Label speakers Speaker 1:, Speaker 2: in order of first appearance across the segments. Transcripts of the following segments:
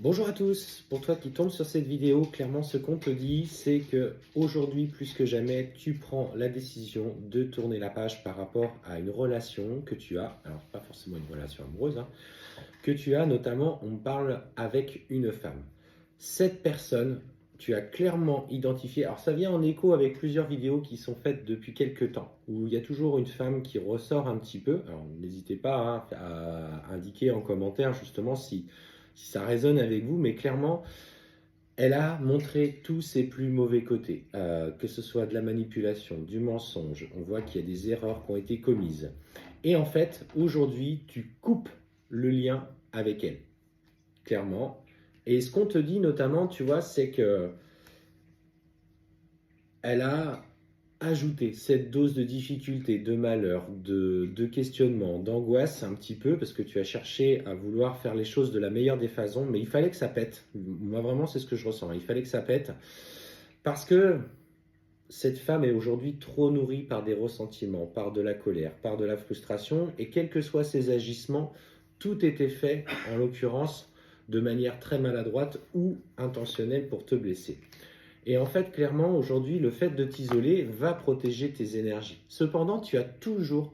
Speaker 1: Bonjour à tous, pour toi qui tombes sur cette vidéo, clairement ce qu'on te dit, c'est que aujourd'hui plus que jamais, tu prends la décision de tourner la page par rapport à une relation que tu as, alors pas forcément une relation amoureuse, que tu as notamment, on parle avec une femme. Cette personne, tu as clairement identifié, alors ça vient en écho avec plusieurs vidéos qui sont faites depuis quelques temps, où il y a toujours une femme qui ressort un petit peu, alors n'hésitez pas à indiquer en commentaire justement si ça résonne avec vous, mais clairement, elle a montré tous ses plus mauvais côtés, que ce soit de la manipulation, du mensonge, on voit qu'il y a des erreurs qui ont été commises. Et en fait, aujourd'hui, tu coupes le lien avec elle, clairement. Et ce qu'on te dit notamment, tu vois, c'est que elle a ajouté cette dose de difficulté, de malheur, de questionnement, d'angoisse un petit peu, parce que tu as cherché à vouloir faire les choses de la meilleure des façons, mais il fallait que ça pète. Moi, vraiment, c'est ce que je ressens. Il fallait que ça pète, parce que cette femme est aujourd'hui trop nourrie par des ressentiments, par de la colère, par de la frustration, et quels que soient ses agissements, tout était fait, en l'occurrence, de manière très maladroite ou intentionnelle pour te blesser. Et en fait, clairement, aujourd'hui, le fait de t'isoler va protéger tes énergies. Cependant, tu as toujours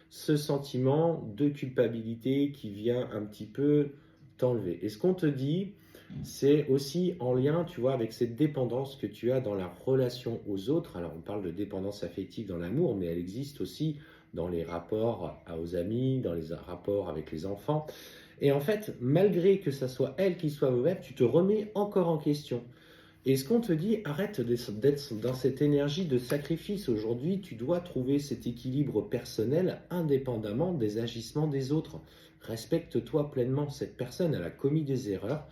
Speaker 1: ce sentiment de culpabilité qui vient un petit peu t'enlever. Et ce qu'on te dit, c'est aussi en lien, tu vois, avec cette dépendance que tu as dans la relation aux autres. Alors, on parle de dépendance affective dans l'amour, mais elle existe aussi dans les rapports aux amis, dans les rapports avec les enfants. Et en fait, malgré que ça soit elle qui soit mauvaise, tu te remets encore en question. Et ce qu'on te dit, arrête d'être dans cette énergie de sacrifice. Aujourd'hui, tu dois trouver cet équilibre personnel indépendamment des agissements des autres. Respecte-toi pleinement. Cette personne, elle a commis des erreurs,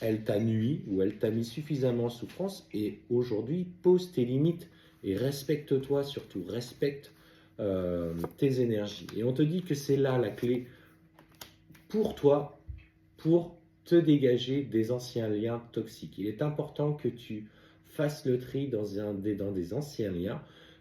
Speaker 1: elle t'a nui ou elle t'a mis suffisamment en souffrance. Et aujourd'hui, pose tes limites et respecte-toi surtout. Respecte tes énergies. Et on te dit que c'est là la clé pour toi, pour te dégager des anciens liens toxiques. Il est important que tu fasses le tri dans des anciens liens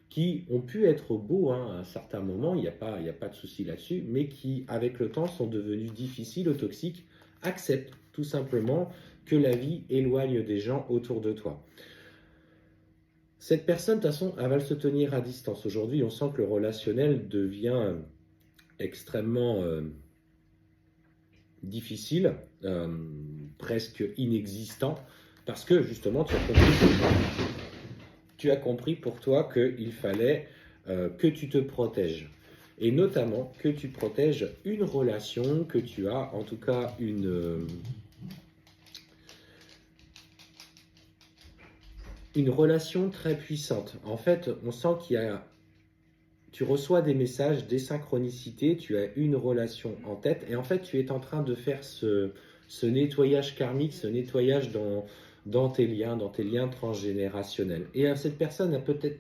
Speaker 1: qui ont pu être beaux à un certain moment, il n'y a pas de souci là-dessus, mais qui, avec le temps, sont devenus difficiles ou toxiques. Accepte tout simplement que la vie éloigne des gens autour de toi. Cette personne, de toute façon, elle va se tenir à distance. Aujourd'hui, on sent que le relationnel devient extrêmement difficile, presque inexistant, parce que justement tu as compris pour toi qu'il fallait que tu te protèges. Et notamment que tu protèges une relation, que tu as en tout cas une relation très puissante. En fait, on sent qu'il y a tu reçois des messages, des synchronicités, tu as une relation en tête et en fait tu es en train de faire ce nettoyage karmique, ce nettoyage dans tes liens transgénérationnels. Et cette personne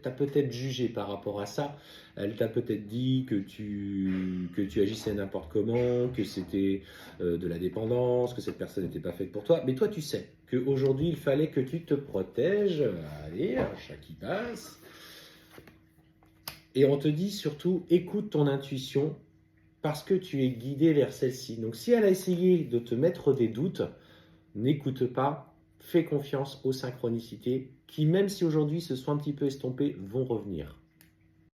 Speaker 1: t'a peut-être jugé par rapport à ça, elle t'a peut-être dit que tu agissais n'importe comment, que c'était de la dépendance, que cette personne n'était pas faite pour toi, mais toi tu sais qu'aujourd'hui il fallait que tu te protèges, allez, un chat qui passe. Et on te dit surtout, écoute ton intuition parce que tu es guidé vers celle-ci. Donc si elle a essayé de te mettre des doutes, n'écoute pas, fais confiance aux synchronicités qui, même si aujourd'hui se sont un petit peu estompées, vont revenir.